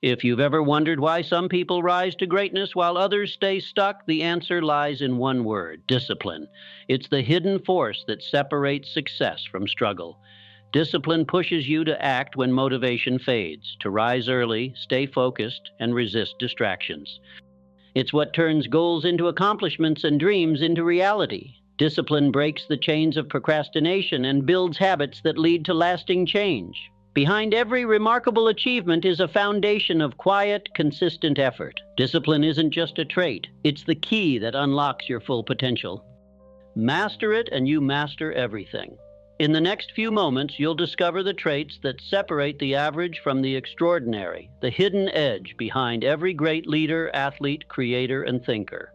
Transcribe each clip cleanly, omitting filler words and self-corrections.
If you've ever wondered why some people rise to greatness while others stay stuck, the answer lies in one word: discipline. It's the hidden force that separates success from struggle. Discipline pushes you to act when motivation fades, to rise early, stay focused, and resist distractions. It's what turns goals into accomplishments and dreams into reality. Discipline breaks the chains of procrastination and builds habits that lead to lasting change. Behind every remarkable achievement is a foundation of quiet, consistent effort. Discipline isn't just a trait, it's the key that unlocks your full potential. Master it and you master everything. In the next few moments, you'll discover the traits that separate the average from the extraordinary, the hidden edge behind every great leader, athlete, creator, and thinker.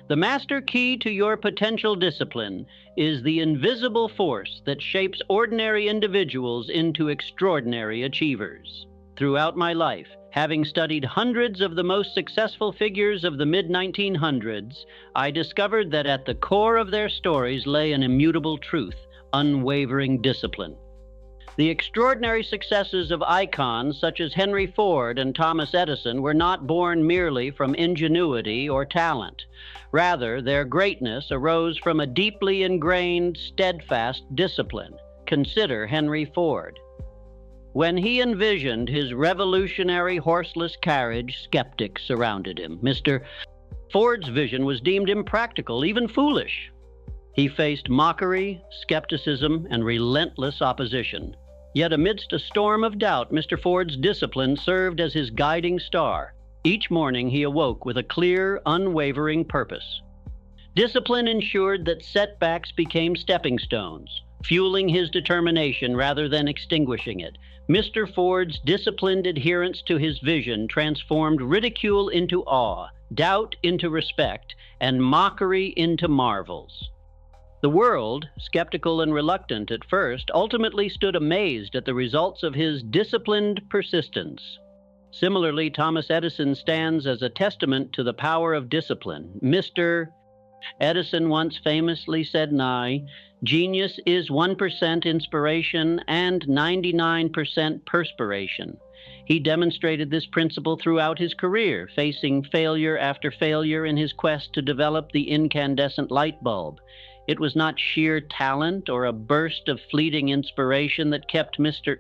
The master key to your potential discipline is the invisible force that shapes ordinary individuals into extraordinary achievers. Throughout my life, having studied hundreds of the most successful figures of the mid-1900s, I discovered that at the core of their stories lay an immutable truth: unwavering discipline. The extraordinary successes of icons such as Henry Ford and Thomas Edison were not born merely from ingenuity or talent. Rather, their greatness arose from a deeply ingrained, steadfast discipline. Consider Henry Ford. When he envisioned his revolutionary horseless carriage, skeptics surrounded him. Mr. Ford's vision was deemed impractical, even foolish. He faced mockery, skepticism, and relentless opposition. Yet amidst a storm of doubt, Mr. Ford's discipline served as his guiding star. Each morning he awoke with a clear, unwavering purpose. Discipline ensured that setbacks became stepping stones, fueling his determination rather than extinguishing it. Mr. Ford's disciplined adherence to his vision transformed ridicule into awe, doubt into respect, and mockery into marvels. The world, skeptical and reluctant at first, ultimately stood amazed at the results of his disciplined persistence. Similarly, Thomas Edison stands as a testament to the power of discipline. Mr. Edison once famously said, "Genius is 1% inspiration and 99% perspiration." He demonstrated this principle throughout his career, facing failure after failure in his quest to develop the incandescent light bulb. It was not sheer talent or a burst of fleeting inspiration that kept Mr.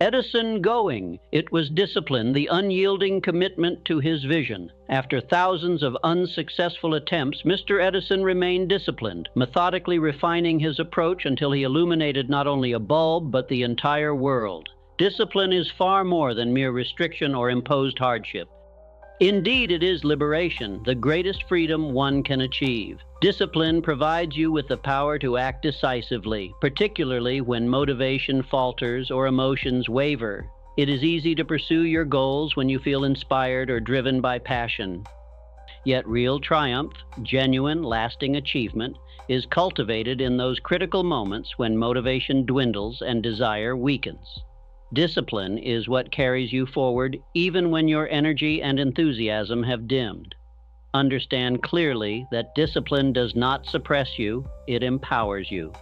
Edison going. It was discipline, the unyielding commitment to his vision. After thousands of unsuccessful attempts, Mr. Edison remained disciplined, methodically refining his approach until he illuminated not only a bulb, but the entire world. Discipline is far more than mere restriction or imposed hardship. Indeed, it is liberation, the greatest freedom one can achieve. Discipline provides you with the power to act decisively, particularly when motivation falters or emotions waver. It is easy to pursue your goals when you feel inspired or driven by passion. Yet real triumph, genuine, lasting achievement, is cultivated in those critical moments when motivation dwindles and desire weakens. Discipline is what carries you forward even when your energy and enthusiasm have dimmed. Understand clearly that discipline does not suppress you, it empowers you.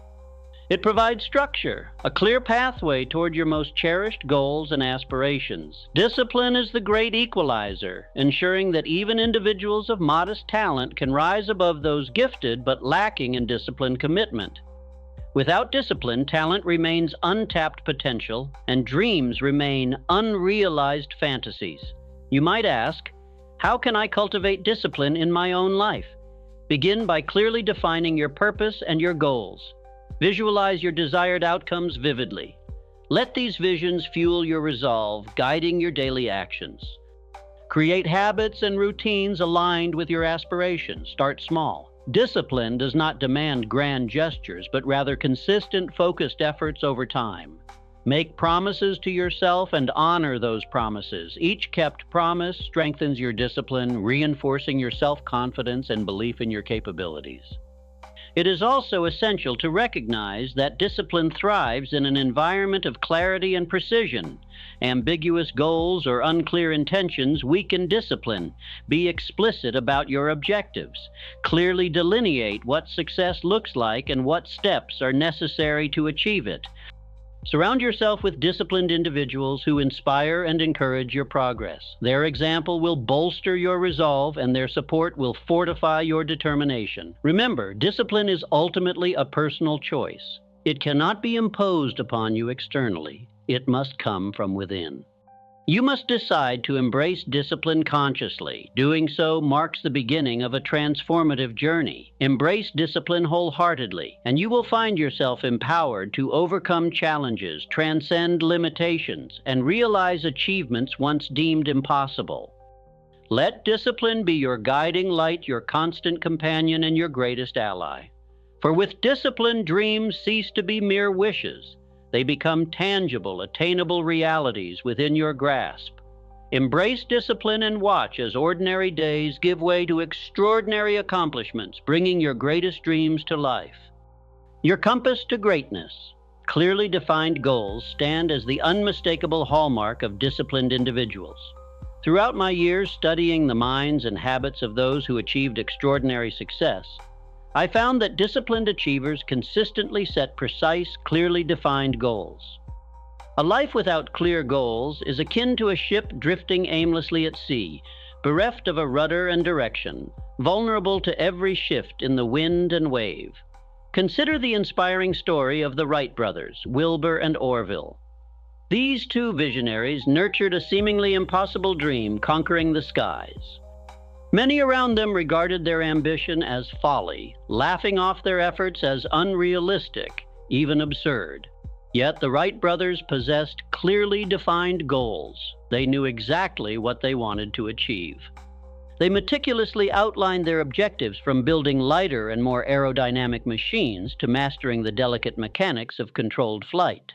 It provides structure, a clear pathway toward your most cherished goals and aspirations. Discipline is the great equalizer, ensuring that even individuals of modest talent can rise above those gifted but lacking in disciplined commitment. Without discipline, talent remains untapped potential, and dreams remain unrealized fantasies. You might ask, how can I cultivate discipline in my own life? Begin by clearly defining your purpose and your goals. Visualize your desired outcomes vividly. Let these visions fuel your resolve, guiding your daily actions. Create habits and routines aligned with your aspirations. Start small. Discipline does not demand grand gestures, but rather consistent, focused efforts over time. Make promises to yourself and honor those promises. Each kept promise strengthens your discipline, reinforcing your self-confidence and belief in your capabilities. It is also essential to recognize that discipline thrives in an environment of clarity and precision. Ambiguous goals or unclear intentions weaken discipline. Be explicit about your objectives. Clearly delineate what success looks like and what steps are necessary to achieve it. Surround yourself with disciplined individuals who inspire and encourage your progress. Their example will bolster your resolve, and their support will fortify your determination. Remember, discipline is ultimately a personal choice. It cannot be imposed upon you externally. It must come from within. You must decide to embrace discipline consciously. Doing so marks the beginning of a transformative journey. Embrace discipline wholeheartedly, and you will find yourself empowered to overcome challenges, transcend limitations, and realize achievements once deemed impossible. Let discipline be your guiding light, your constant companion, and your greatest ally. For with discipline, dreams cease to be mere wishes. They become tangible, attainable realities within your grasp. Embrace discipline and watch as ordinary days give way to extraordinary accomplishments, bringing your greatest dreams to life. Your compass to greatness. Clearly defined goals stand as the unmistakable hallmark of disciplined individuals. Throughout my years studying the minds and habits of those who achieved extraordinary success, I found that disciplined achievers consistently set precise, clearly defined goals. A life without clear goals is akin to a ship drifting aimlessly at sea, bereft of a rudder and direction, vulnerable to every shift in the wind and wave. Consider the inspiring story of the Wright brothers, Wilbur and Orville. These two visionaries nurtured a seemingly impossible dream, conquering the skies. Many around them regarded their ambition as folly, laughing off their efforts as unrealistic, even absurd. Yet the Wright brothers possessed clearly defined goals. They knew exactly what they wanted to achieve. They meticulously outlined their objectives, from building lighter and more aerodynamic machines to mastering the delicate mechanics of controlled flight.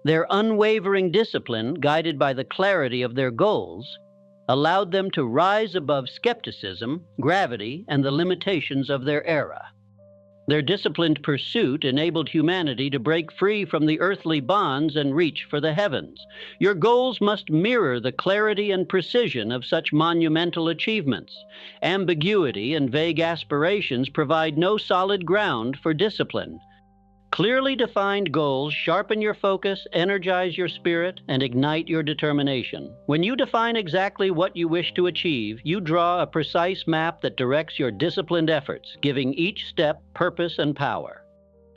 Their unwavering discipline, guided by the clarity of their goals, allowed them to rise above skepticism, gravity, and the limitations of their era. Their disciplined pursuit enabled humanity to break free from the earthly bonds and reach for the heavens. Your goals must mirror the clarity and precision of such monumental achievements. Ambiguity and vague aspirations provide no solid ground for discipline. Clearly defined goals sharpen your focus, energize your spirit, and ignite your determination. When you define exactly what you wish to achieve, you draw a precise map that directs your disciplined efforts, giving each step purpose and power.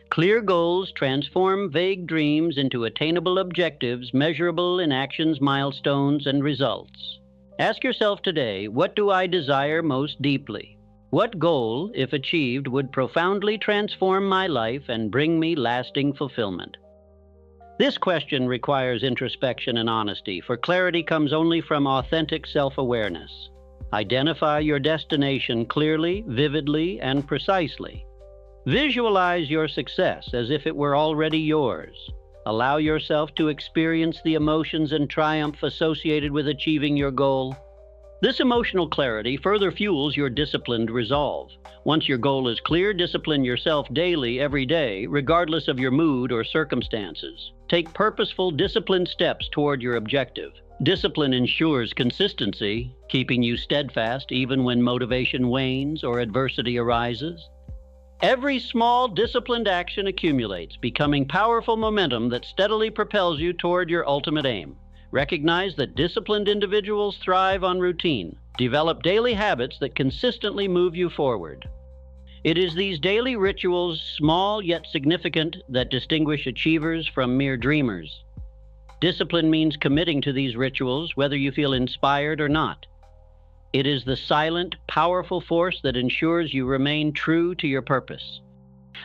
Clear goals transform vague dreams into attainable objectives, measurable in actions, milestones, and results. Ask yourself today, what do I desire most deeply? What goal, if achieved, would profoundly transform my life and bring me lasting fulfillment? This question requires introspection and honesty, for clarity comes only from authentic self-awareness. Identify your destination clearly, vividly, and precisely. Visualize your success as if it were already yours. Allow yourself to experience the emotions and triumph associated with achieving your goal. This emotional clarity further fuels your disciplined resolve. Once your goal is clear, discipline yourself daily, every day, regardless of your mood or circumstances. Take purposeful, disciplined steps toward your objective. Discipline ensures consistency, keeping you steadfast even when motivation wanes or adversity arises. Every small, disciplined action accumulates, becoming powerful momentum that steadily propels you toward your ultimate aim. Recognize that disciplined individuals thrive on routine. Develop daily habits that consistently move you forward. It is these daily rituals, small yet significant, that distinguish achievers from mere dreamers. Discipline means committing to these rituals, whether you feel inspired or not. It is the silent, powerful force that ensures you remain true to your purpose.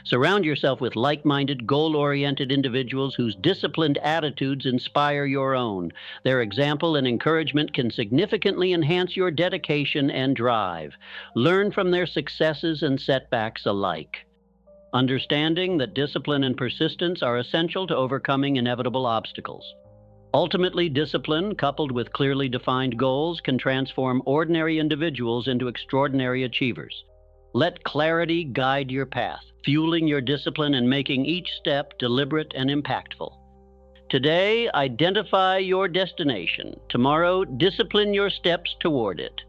Surround yourself with like-minded, goal-oriented individuals whose disciplined attitudes inspire your own. Their example and encouragement can significantly enhance your dedication and drive. Learn from their successes and setbacks alike. Understanding that discipline and persistence are essential to overcoming inevitable obstacles. Ultimately, discipline, coupled with clearly defined goals, can transform ordinary individuals into extraordinary achievers. Let clarity guide your path, fueling your discipline and making each step deliberate and impactful. Today, identify your destination. Tomorrow, discipline your steps toward it.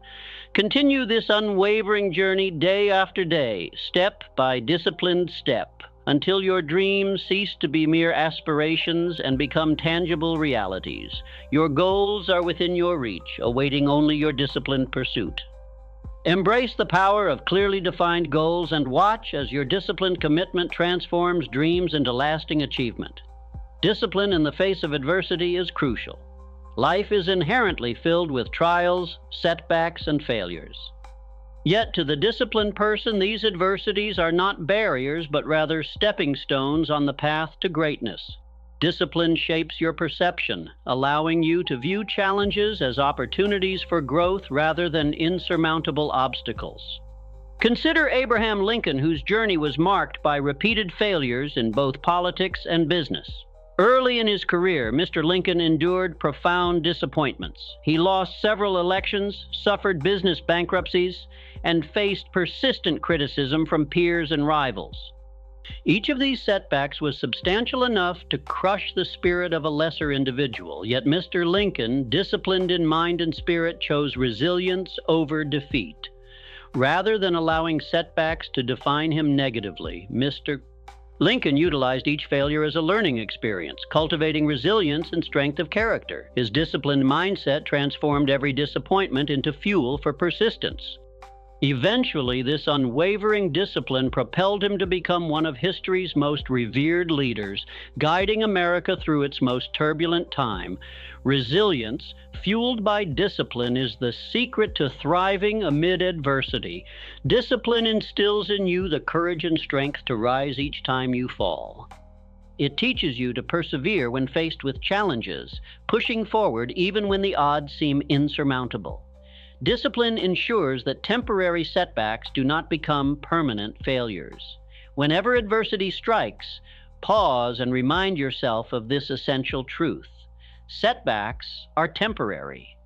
Continue this unwavering journey day after day, step by disciplined step. until your dreams cease to be mere aspirations and become tangible realities. Your goals are within your reach, awaiting only your disciplined pursuit. Embrace the power of clearly defined goals and watch as your disciplined commitment transforms dreams into lasting achievement. Discipline in the face of adversity is crucial. Life is inherently filled with trials, setbacks, and failures. Yet to the disciplined person, these adversities are not barriers, but rather stepping stones on the path to greatness. Discipline shapes your perception, allowing you to view challenges as opportunities for growth rather than insurmountable obstacles. Consider Abraham Lincoln, whose journey was marked by repeated failures in both politics and business. Early in his career, Mr. Lincoln endured profound disappointments. He lost several elections, suffered business bankruptcies, and faced persistent criticism from peers and rivals. Each of these setbacks was substantial enough to crush the spirit of a lesser individual, yet Mr. Lincoln, disciplined in mind and spirit, chose resilience over defeat. Rather than allowing setbacks to define him negatively, Mr. Lincoln utilized each failure as a learning experience, cultivating resilience and strength of character. His disciplined mindset transformed every disappointment into fuel for persistence. Eventually, this unwavering discipline propelled him to become one of history's most revered leaders, guiding America through its most turbulent time. Resilience, fueled by discipline, is the secret to thriving amid adversity. Discipline instills in you the courage and strength to rise each time you fall. It teaches you to persevere when faced with challenges, pushing forward even when the odds seem insurmountable. Discipline ensures that temporary setbacks do not become permanent failures. Whenever adversity strikes, pause and remind yourself of this essential truth. Setbacks are temporary.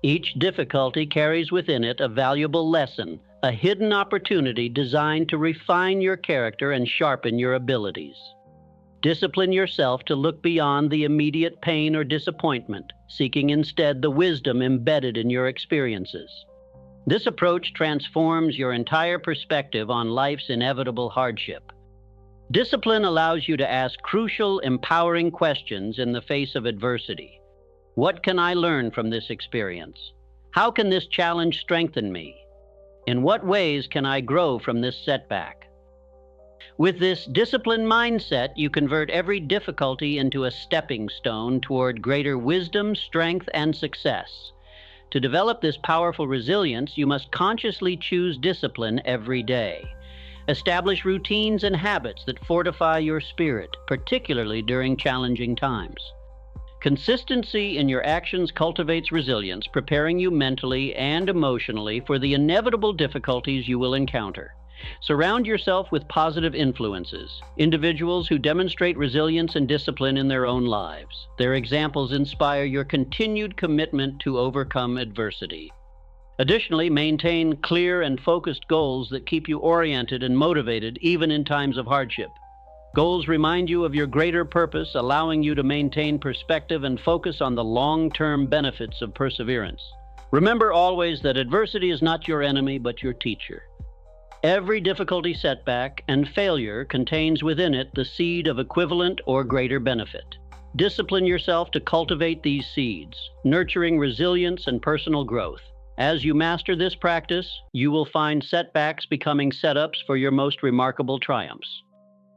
Each difficulty carries within it a valuable lesson, a hidden opportunity designed to refine your character and sharpen your abilities. Discipline yourself to look beyond the immediate pain or disappointment, seeking instead the wisdom embedded in your experiences. This approach transforms your entire perspective on life's inevitable hardship. Discipline allows you to ask crucial, empowering questions in the face of adversity. What can I learn from this experience? How can this challenge strengthen me? In what ways can I grow from this setback? With this disciplined mindset, you convert every difficulty into a stepping stone toward greater wisdom, strength, and success. To develop this powerful resilience, you must consciously choose discipline every day. Establish routines and habits that fortify your spirit, particularly during challenging times. Consistency in your actions cultivates resilience, preparing you mentally and emotionally for the inevitable difficulties you will encounter. Surround yourself with positive influences, individuals who demonstrate resilience and discipline in their own lives. Their examples inspire your continued commitment to overcome adversity. Additionally, maintain clear and focused goals that keep you oriented and motivated even in times of hardship. Goals remind you of your greater purpose, allowing you to maintain perspective and focus on the long-term benefits of perseverance. Remember always that adversity is not your enemy, but your teacher. Every difficulty, setback, and failure contains within it the seed of equivalent or greater benefit. Discipline yourself to cultivate these seeds, nurturing resilience and personal growth. As you master this practice, you will find setbacks becoming setups for your most remarkable triumphs.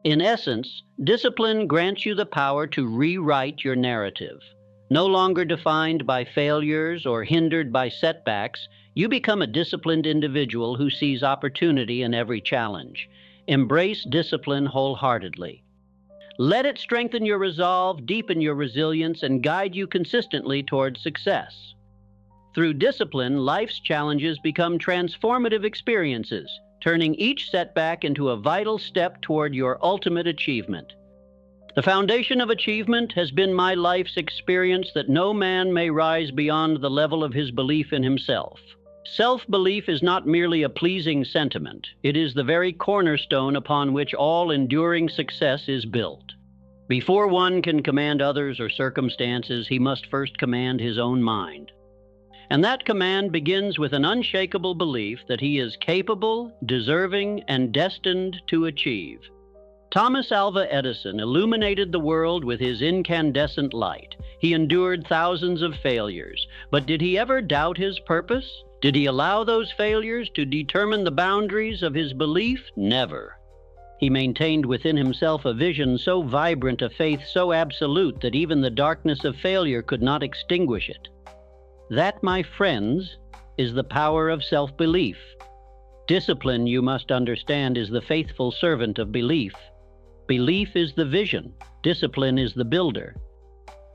In essence, discipline grants you the power to rewrite your narrative. No longer defined by failures or hindered by setbacks, you become a disciplined individual who sees opportunity in every challenge. Embrace discipline wholeheartedly. Let it strengthen your resolve, deepen your resilience, and guide you consistently towards success. Through discipline, life's challenges become transformative experiences, turning each setback into a vital step toward your ultimate achievement. The foundation of achievement has been my life's experience that no man may rise beyond the level of his belief in himself. Self-belief is not merely a pleasing sentiment. It is the very cornerstone upon which all enduring success is built. Before one can command others or circumstances, he must first command his own mind. And that command begins with an unshakable belief that he is capable, deserving, and destined to achieve. Thomas Alva Edison illuminated the world with his incandescent light. He endured thousands of failures, but did he ever doubt his purpose? Did he allow those failures to determine the boundaries of his belief? Never. He maintained within himself a vision so vibrant, a faith so absolute, that even the darkness of failure could not extinguish it. That, my friends, is the power of self-belief. Discipline, you must understand, is the faithful servant of belief. Belief is the vision. Discipline is the builder.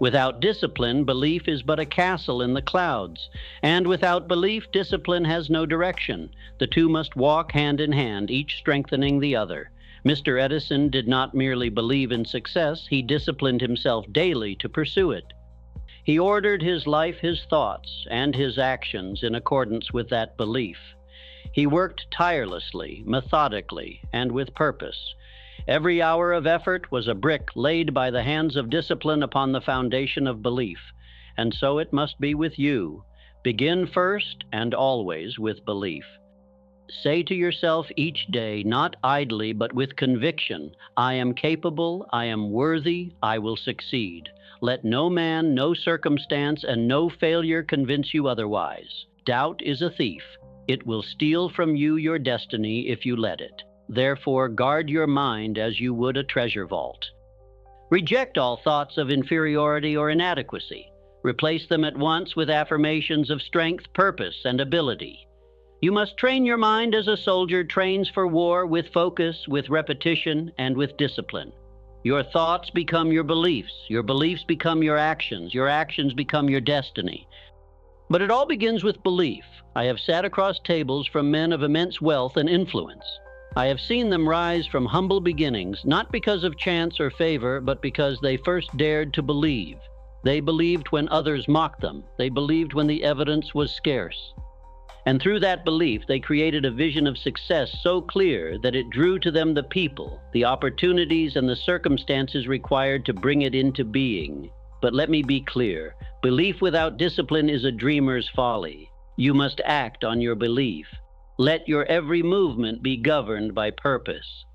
Without discipline, belief is but a castle in the clouds. And without belief, discipline has no direction. The two must walk hand in hand, each strengthening the other. Mr. Edison did not merely believe in success, he disciplined himself daily to pursue it. He ordered his life, his thoughts, and his actions in accordance with that belief. He worked tirelessly, methodically, and with purpose. Every hour of effort was a brick laid by the hands of discipline upon the foundation of belief. And so it must be with you. Begin first and always with belief. Say to yourself each day, not idly, but with conviction, I am capable, I am worthy, I will succeed. Let no man, no circumstance, and no failure convince you otherwise. Doubt is a thief. It will steal from you your destiny if you let it. Therefore, guard your mind as you would a treasure vault. Reject all thoughts of inferiority or inadequacy. Replace them at once with affirmations of strength, purpose, and ability. You must train your mind as a soldier trains for war, with focus, with repetition, and with discipline. Your thoughts become your beliefs become your actions become your destiny. But it all begins with belief. I have sat across tables from men of immense wealth and influence. I have seen them rise from humble beginnings, not because of chance or favor, but because they first dared to believe. They believed when others mocked them. They believed when the evidence was scarce. And through that belief, they created a vision of success so clear that it drew to them the people, the opportunities, and the circumstances required to bring it into being. But let me be clear, belief without discipline is a dreamer's folly. You must act on your belief. Let your every movement be governed by purpose.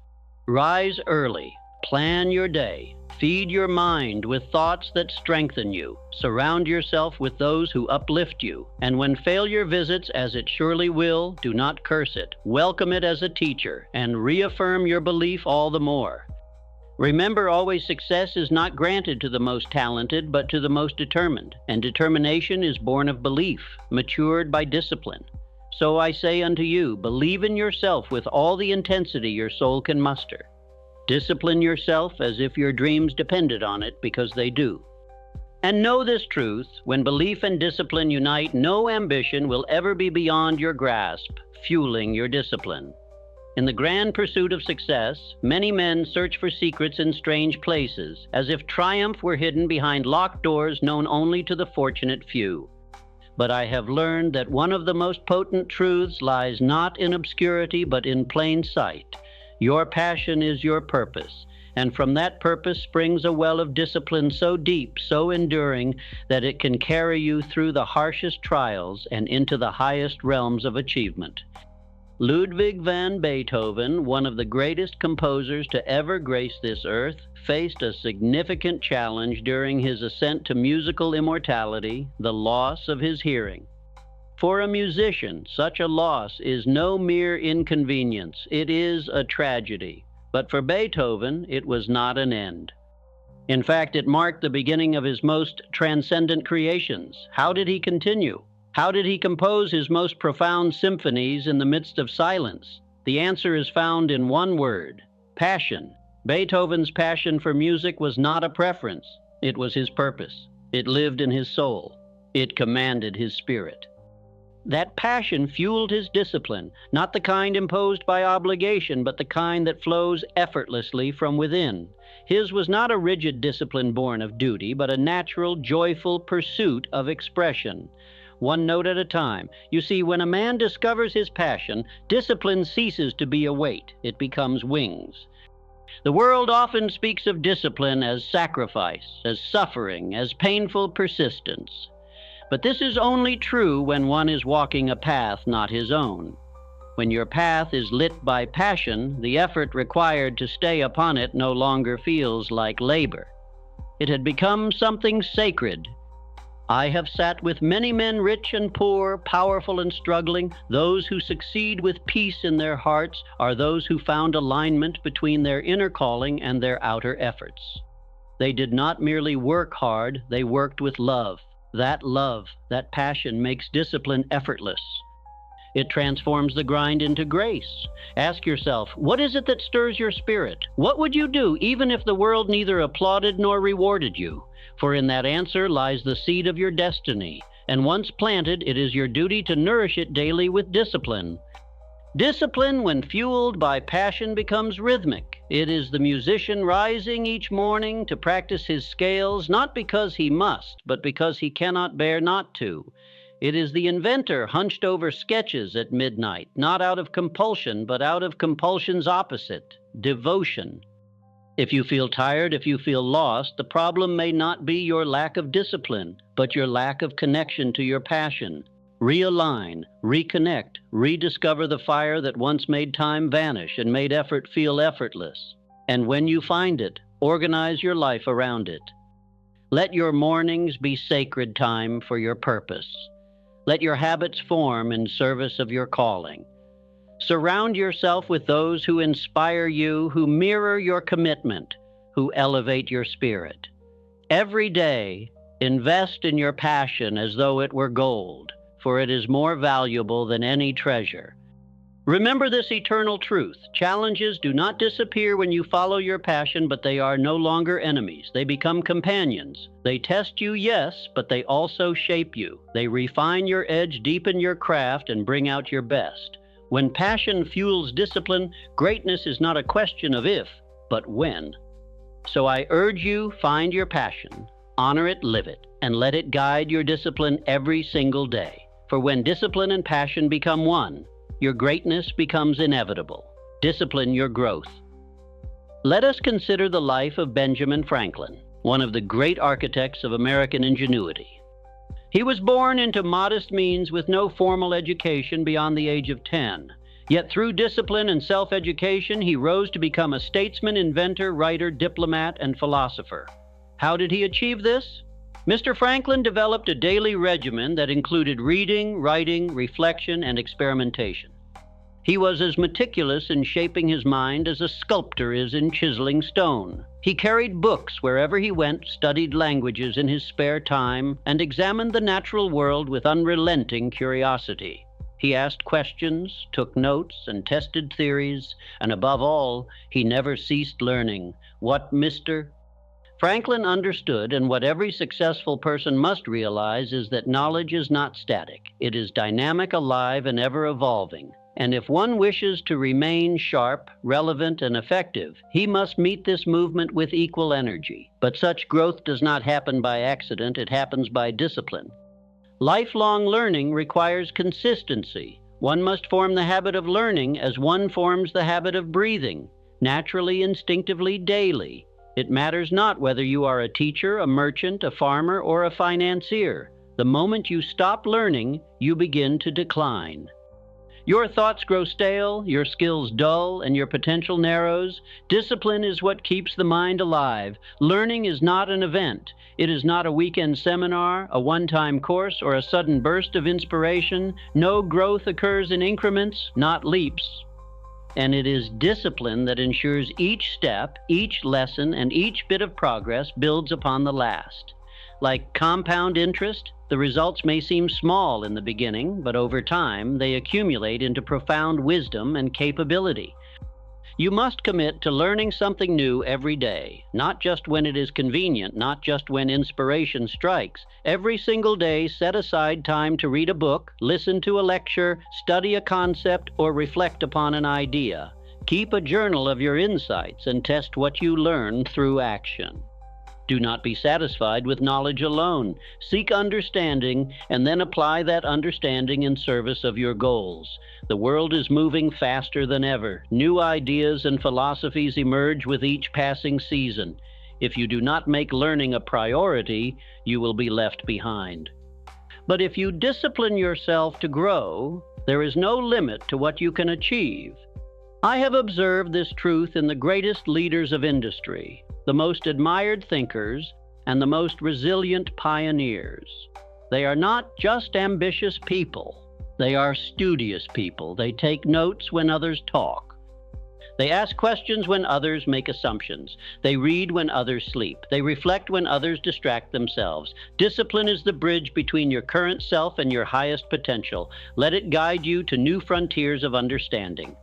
Rise early, plan your day, feed your mind with thoughts that strengthen you, surround yourself with those who uplift you, and when failure visits, as it surely will, do not curse it, welcome it as a teacher, and reaffirm your belief all the more. Remember always, success is not granted to the most talented, but to the most determined, and determination is born of belief, matured by discipline. So I say unto you, believe in yourself with all the intensity your soul can muster. Discipline yourself as if your dreams depended on it, because they do. And know this truth, when belief and discipline unite, no ambition will ever be beyond your grasp, fueling your discipline. In the grand pursuit of success, many men search for secrets in strange places, as if triumph were hidden behind locked doors known only to the fortunate few. But I have learned that one of the most potent truths lies not in obscurity, but in plain sight. Your passion is your purpose, and from that purpose springs a well of discipline so deep, so enduring, that it can carry you through the harshest trials and into the highest realms of achievement. Ludwig van Beethoven, one of the greatest composers to ever grace this earth, faced a significant challenge during his ascent to musical immortality, the loss of his hearing. For a musician, such a loss is no mere inconvenience, it is a tragedy. But for Beethoven, it was not an end. In fact, it marked the beginning of his most transcendent creations. How did he continue? How did he compose his most profound symphonies in the midst of silence? The answer is found in one word: passion. Beethoven's passion for music was not a preference. It was his purpose. It lived in his soul. It commanded his spirit. That passion fueled his discipline, not the kind imposed by obligation, but the kind that flows effortlessly from within. His was not a rigid discipline born of duty, but a natural, joyful pursuit of expression. One note at a time. You see, when a man discovers his passion, discipline ceases to be a weight. It becomes wings. The world often speaks of discipline as sacrifice, as suffering, as painful persistence. But this is only true when one is walking a path not his own. When your path is lit by passion, the effort required to stay upon it no longer feels like labor. It had become something sacred. I have sat with many men, rich and poor, powerful and struggling. Those who succeed with peace in their hearts are those who found alignment between their inner calling and their outer efforts. They did not merely work hard, they worked with love. Love, that passion makes discipline effortless. It transforms the grind into grace. Ask yourself, what is it that stirs your spirit? What would you do even if the world neither applauded nor rewarded you? For in that answer lies the seed of your destiny, and once planted, it is your duty to nourish it daily with discipline. Discipline, when fueled by passion, becomes rhythmic. It is the musician rising each morning to practice his scales, not because he must, but because he cannot bear not to. It is the inventor hunched over sketches at midnight, not out of compulsion, but out of compulsion's opposite, devotion. If you feel tired, if you feel lost, the problem may not be your lack of discipline, but your lack of connection to your passion. Realign, reconnect, rediscover the fire that once made time vanish and made effort feel effortless. And when you find it, organize your life around it. Let your mornings be sacred time for your purpose. Let your habits form in service of your calling. Surround yourself with those who inspire you, who mirror your commitment, who elevate your spirit. Every day, invest in your passion as though it were gold, for it is more valuable than any treasure. Remember this eternal truth. Challenges do not disappear when you follow your passion, but they are no longer enemies. They become companions. They test you, yes, but they also shape you. They refine your edge, deepen your craft, and bring out your best. When passion fuels discipline, greatness is not a question of if, but when. So I urge you, find your passion, honor it, live it, and let it guide your discipline every single day. For when discipline and passion become one, your greatness becomes inevitable. Discipline your growth. Let us consider the life of Benjamin Franklin, one of the great architects of American ingenuity. He was born into modest means with no formal education beyond the age of 10. Yet through discipline and self-education, he rose to become a statesman, inventor, writer, diplomat, and philosopher. How did he achieve this? Mr. Franklin developed a daily regimen that included reading, writing, reflection, and experimentation. He was as meticulous in shaping his mind as a sculptor is in chiseling stone. He carried books wherever he went, studied languages in his spare time, and examined the natural world with unrelenting curiosity. He asked questions, took notes, and tested theories, and above all, he never ceased learning. What Mr. Franklin understood, and what every successful person must realize, is that knowledge is not static. It is dynamic, alive, and ever evolving. And if one wishes to remain sharp, relevant, and effective, he must meet this movement with equal energy. But such growth does not happen by accident, it happens by discipline. Lifelong learning requires consistency. One must form the habit of learning as one forms the habit of breathing, naturally, instinctively, daily. It matters not whether you are a teacher, a merchant, a farmer, or a financier. The moment you stop learning, you begin to decline. Your thoughts grow stale, your skills dull, and your potential narrows. Discipline is what keeps the mind alive. Learning is not an event. It is not a weekend seminar, a one-time course, or a sudden burst of inspiration. No growth occurs in increments, not leaps. And it is discipline that ensures each step, each lesson, and each bit of progress builds upon the last. Like compound interest, the results may seem small in the beginning, but over time they accumulate into profound wisdom and capability. You must commit to learning something new every day, not just when it is convenient, not just when inspiration strikes. Every single day, set aside time to read a book, listen to a lecture, study a concept, or reflect upon an idea. Keep a journal of your insights and test what you learn through action. Do not be satisfied with knowledge alone. Seek understanding and then apply that understanding in service of your goals. The world is moving faster than ever. New ideas and philosophies emerge with each passing season. If you do not make learning a priority, you will be left behind. But if you discipline yourself to grow, There is no limit to what you can achieve. I have observed this truth in the greatest leaders of industry, the most admired thinkers, and the most resilient pioneers. They are not just ambitious people. They are studious people. They take notes when others talk. They ask questions when others make assumptions. They read when others sleep. They reflect when others distract themselves. Discipline is the bridge between your current self and your highest potential. Let it guide you to new frontiers of understanding.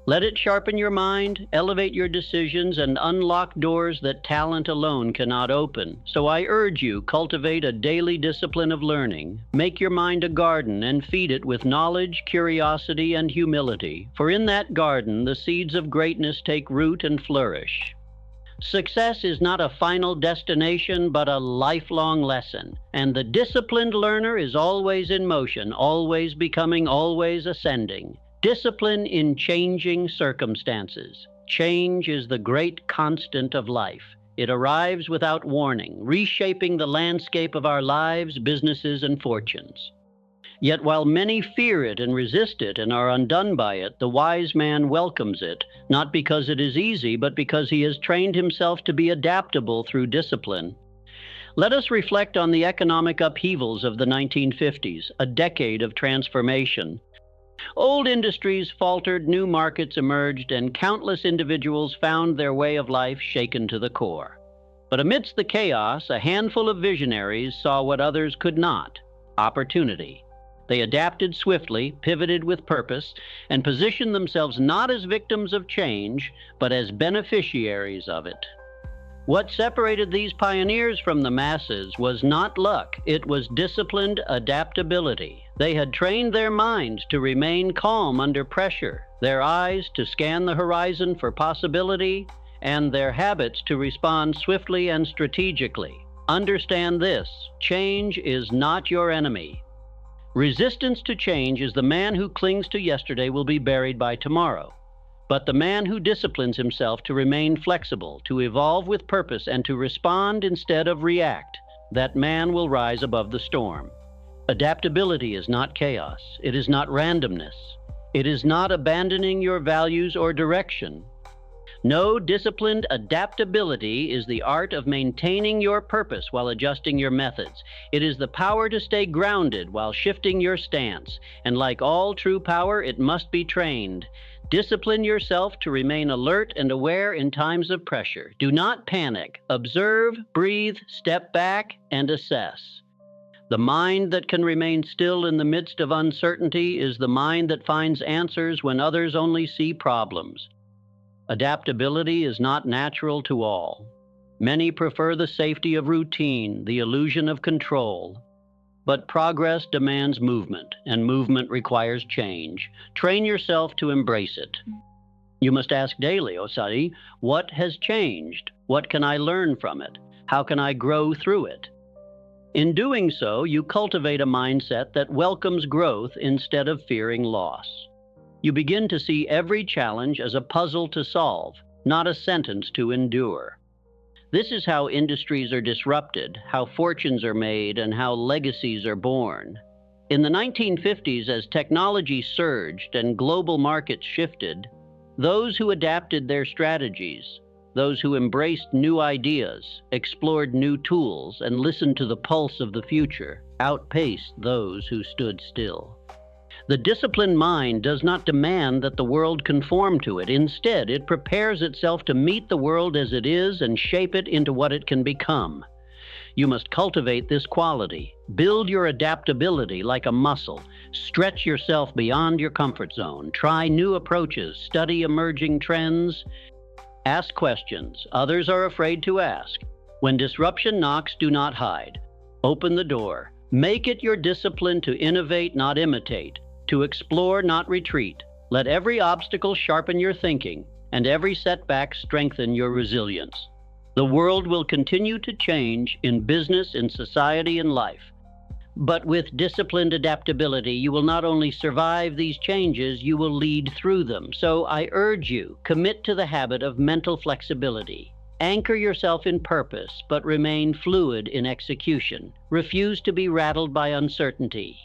Let it sharpen your mind, elevate your decisions, and unlock doors that talent alone cannot open. So I urge you, cultivate a daily discipline of learning. Make your mind a garden and feed it with knowledge, curiosity, and humility. For in that garden, the seeds of greatness take root and flourish. Success is not a final destination, but a lifelong lesson. And the disciplined learner is always in motion, always becoming, always ascending. Discipline in changing circumstances. Change is the great constant of life. It arrives without warning, reshaping the landscape of our lives, businesses, and fortunes. Yet while many fear it and resist it and are undone by it, the wise man welcomes it, not because it is easy, but because he has trained himself to be adaptable through discipline. Let us reflect on the economic upheavals of the 1950s, a decade of transformation. Old industries faltered, new markets emerged, and countless individuals found their way of life shaken to the core. But amidst the chaos, a handful of visionaries saw what others could not: opportunity. They adapted swiftly, pivoted with purpose, and positioned themselves not as victims of change, but as beneficiaries of it. What separated these pioneers from the masses was not luck, it was disciplined adaptability. They had trained their minds to remain calm under pressure, their eyes to scan the horizon for possibility, and their habits to respond swiftly and strategically. Understand this: change is not your enemy. Resistance to change is the man who clings to yesterday will be buried by tomorrow. But the man who disciplines himself to remain flexible, to evolve with purpose, and to respond instead of react, that man will rise above the storm. Adaptability is not chaos. It is not randomness. It is not abandoning your values or direction. No, disciplined adaptability is the art of maintaining your purpose while adjusting your methods. It is the power to stay grounded while shifting your stance. And like all true power, it must be trained. Discipline yourself to remain alert and aware in times of pressure. Do not panic. Observe, breathe, step back, and assess. The mind that can remain still in the midst of uncertainty is the mind that finds answers when others only see problems. Adaptability is not natural to all. Many prefer the safety of routine, the illusion of control. But progress demands movement, and movement requires change. Train yourself to embrace it. You must ask daily, Osari, what has changed? What can I learn from it? How can I grow through it? In doing so, you cultivate a mindset that welcomes growth instead of fearing loss. You begin to see every challenge as a puzzle to solve, not a sentence to endure. This is how industries are disrupted, how fortunes are made, and how legacies are born. In the 1950s, as technology surged and global markets shifted, those who adapted their strategies, those who embraced new ideas, explored new tools, and listened to the pulse of the future, outpaced those who stood still. The disciplined mind does not demand that the world conform to it. Instead, it prepares itself to meet the world as it is and shape it into what it can become. You must cultivate this quality. Build your adaptability like a muscle. Stretch yourself beyond your comfort zone. Try new approaches. Study emerging trends. Ask questions others are afraid to ask. When disruption knocks, do not hide. Open the door. Make it your discipline to innovate, not imitate. To explore, not retreat. Let every obstacle sharpen your thinking, and every setback strengthen your resilience. The world will continue to change in business, in society, and life. But with disciplined adaptability, you will not only survive these changes, you will lead through them. So I urge you, commit to the habit of mental flexibility. Anchor yourself in purpose, but remain fluid in execution. Refuse to be rattled by uncertainty.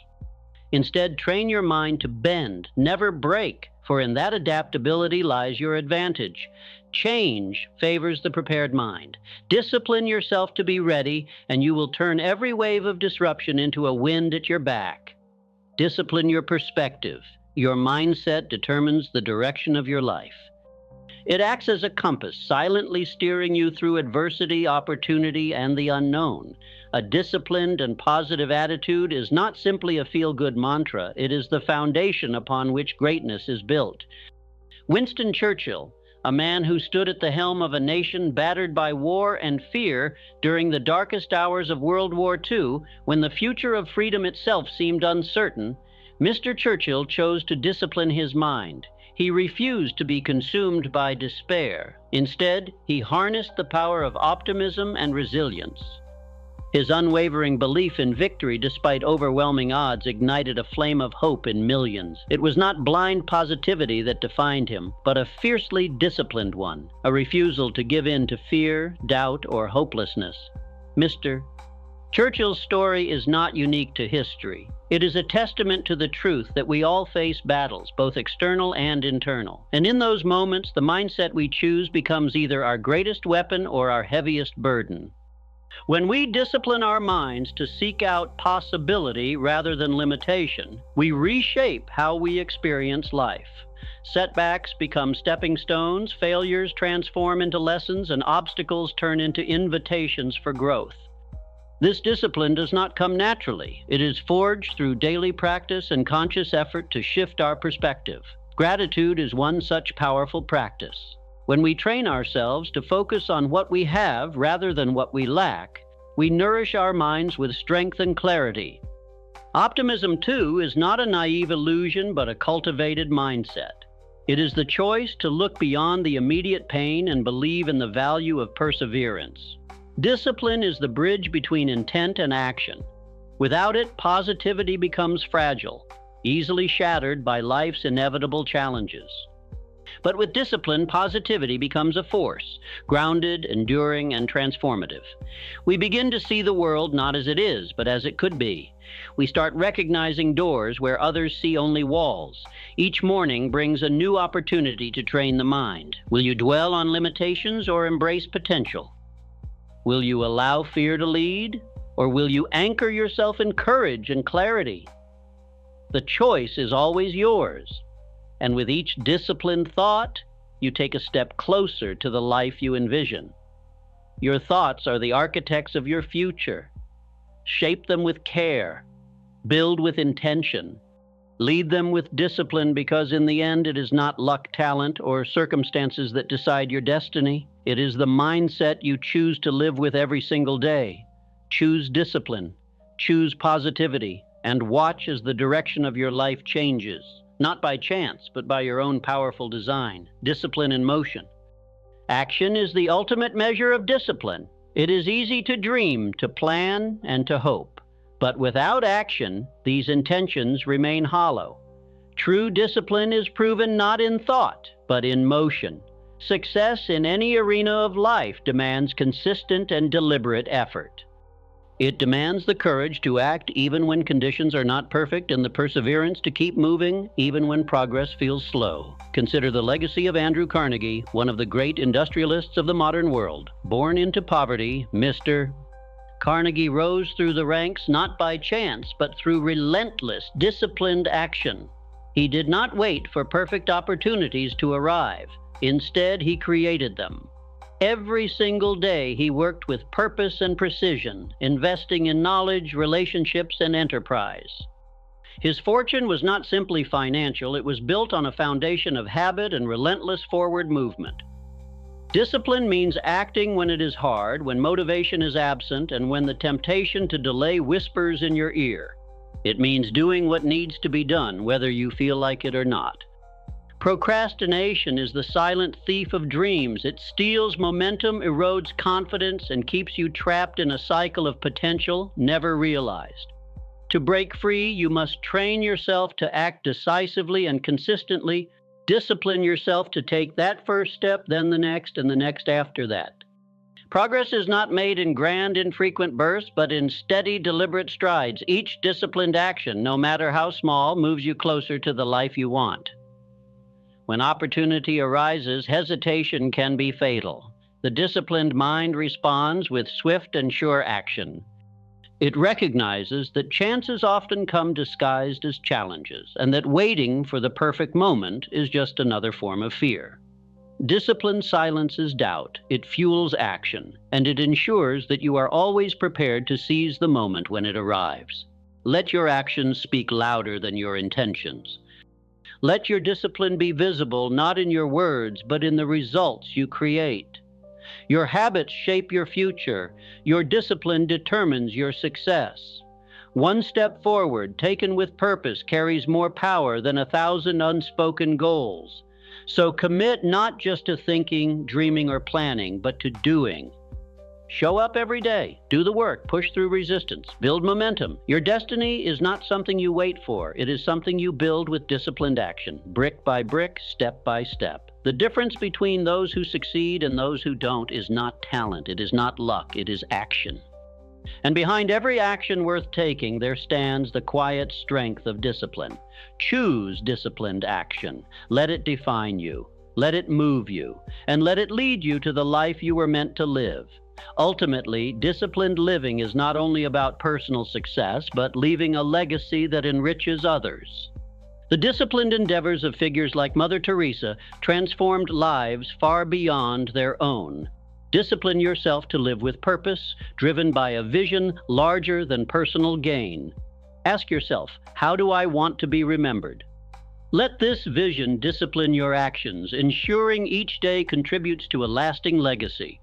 Instead, train your mind to bend, never break, for in that adaptability lies your advantage. Change favors the prepared mind. Discipline yourself to be ready, and you will turn every wave of disruption into a wind at your back. Discipline your perspective. Your mindset determines the direction of your life. It acts as a compass, silently steering you through adversity, opportunity, and the unknown. A disciplined and positive attitude is not simply a feel-good mantra, it is the foundation upon which greatness is built. Winston Churchill, a man who stood at the helm of a nation battered by war and fear during the darkest hours of World War II, when the future of freedom itself seemed uncertain, Mr. Churchill chose to discipline his mind. He refused to be consumed by despair. Instead, he harnessed the power of optimism and resilience. His unwavering belief in victory despite overwhelming odds ignited a flame of hope in millions. It was not blind positivity that defined him, but a fiercely disciplined one, a refusal to give in to fear, doubt, or hopelessness. Mr. Churchill's story is not unique to history. It is a testament to the truth that we all face battles, both external and internal. And in those moments, the mindset we choose becomes either our greatest weapon or our heaviest burden. When we discipline our minds to seek out possibility rather than limitation, we reshape how we experience life. Setbacks become stepping stones, failures transform into lessons, and obstacles turn into invitations for growth. This discipline does not come naturally. It is forged through daily practice and conscious effort to shift our perspective. Gratitude is one such powerful practice. When we train ourselves to focus on what we have rather than what we lack, we nourish our minds with strength and clarity. Optimism, too, is not a naive illusion but a cultivated mindset. It is the choice to look beyond the immediate pain and believe in the value of perseverance. Discipline is the bridge between intent and action. Without it, positivity becomes fragile, easily shattered by life's inevitable challenges. But with discipline, positivity becomes a force, grounded, enduring, and transformative. We begin to see the world not as it is, but as it could be. We start recognizing doors where others see only walls. Each morning brings a new opportunity to train the mind. Will you dwell on limitations or embrace potential? Will you allow fear to lead, or will you anchor yourself in courage and clarity? The choice is always yours, and with each disciplined thought, you take a step closer to the life you envision. Your thoughts are the architects of your future. Shape them with care, build with intention, lead them with discipline, because in the end it is not luck, talent, or circumstances that decide your destiny. It is the mindset you choose to live with every single day. Choose discipline, choose positivity, and watch as the direction of your life changes, not by chance, but by your own powerful design. Discipline in motion. Action is the ultimate measure of discipline. It is easy to dream, to plan, and to hope. But without action, these intentions remain hollow. True discipline is proven not in thought, but in motion. Success in any arena of life demands consistent and deliberate effort. It demands the courage to act even when conditions are not perfect, and the perseverance to keep moving even when progress feels slow. Consider the legacy of Andrew Carnegie, one of the great industrialists of the modern world. Born into poverty, Mr. Carnegie rose through the ranks not by chance, but through relentless, disciplined action. He did not wait for perfect opportunities to arrive. Instead, he created them. Every single day, he worked with purpose and precision, investing in knowledge, relationships, and enterprise. His fortune was not simply financial, it was built on a foundation of habit and relentless forward movement. Discipline means acting when it is hard, when motivation is absent, and when the temptation to delay whispers in your ear. It means doing what needs to be done, whether you feel like it or not. Procrastination is the silent thief of dreams. It steals momentum, erodes confidence, and keeps you trapped in a cycle of potential never realized. To break free, you must train yourself to act decisively and consistently. Discipline yourself to take that first step, then the next, and the next after that. Progress is not made in grand, infrequent bursts, but in steady, deliberate strides. Each disciplined action, no matter how small, moves you closer to the life you want. When opportunity arises, hesitation can be fatal. The disciplined mind responds with swift and sure action. It recognizes that chances often come disguised as challenges, and that waiting for the perfect moment is just another form of fear. Discipline silences doubt, it fuels action, and it ensures that you are always prepared to seize the moment when it arrives. Let your actions speak louder than your intentions. Let your discipline be visible not in your words, but in the results you create. Your habits shape your future. Your discipline determines your success. One step forward, taken with purpose, carries more power than 1,000 unspoken goals. So commit not just to thinking, dreaming, or planning, but to doing. Show up every day, do the work, push through resistance, build momentum. Your destiny is not something you wait for. It is something you build with disciplined action, brick by brick, step by step. The difference between those who succeed and those who don't is not talent, it is not luck, it is action. And behind every action worth taking, there stands the quiet strength of discipline. Choose disciplined action. Let it define you. Let it move you. And let it lead you to the life you were meant to live. Ultimately, disciplined living is not only about personal success, but leaving a legacy that enriches others. The disciplined endeavors of figures like Mother Teresa transformed lives far beyond their own. Discipline yourself to live with purpose, driven by a vision larger than personal gain. Ask yourself, how do I want to be remembered? Let this vision discipline your actions, ensuring each day contributes to a lasting legacy.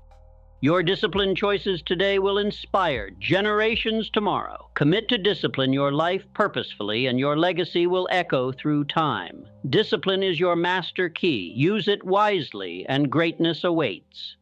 Your disciplined choices today will inspire generations tomorrow. Commit to discipline your life purposefully, and your legacy will echo through time. Discipline is your master key. Use it wisely, and greatness awaits.